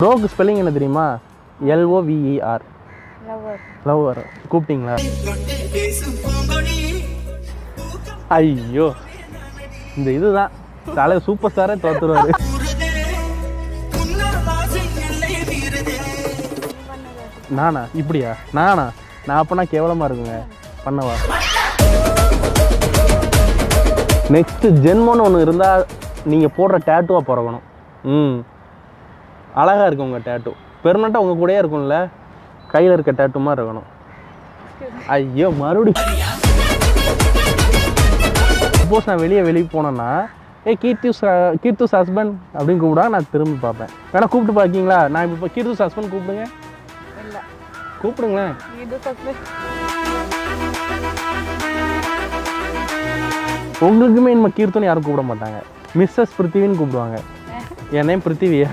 ப்ரோக்கு spelling என்ன தெரியுமா? LOVER. Lover. கூப்பிட்டீங்களா? ஐயோ, இந்த இதுதான் தலைவர் சூப்பர் ஸ்டாரே தோத்துருவாரு. நானா? இப்படியா? நான் அப்பனா கேவலமா இருக்குங்க. பண்ணவா? நெக்ஸ்ட் ஜென்மோன்னு ஒன்று இருந்தால் நீங்கள் போடுற டேட்டுவாக பிறக்கணும். அழகாக இருக்கும் உங்கள் டேட்டு. பெர்மனெண்ட்டாக உங்கள் கூடயே இருக்கும்ல, கையில் இருக்க டேட்டு மாதிரி இருக்கணும். ஐயோ, மறுபடியும் சப்போஸ் நான் வெளியே போனேன்னா கீர்த்துஸ் ஹஸ்பண்ட் அப்படின்னு கூப்பிடா, நான் திரும்பி பார்ப்பேன். வேணா கூப்பிட்டு பார்க்கீங்களா? நான் இப்போ கீர்த்துஸ் ஹஸ்பண்ட் கூப்பிடுங்க. கூப்பிடுங்களேன். உங்களுக்குமே இனிமே கீர்த்தனை யாரும் கூப்பிட மாட்டாங்க, மிஸ்ஸஸ் பிருத்திவின்னு கூப்பிடுவாங்க. என் நேம் பிருத்திவியா?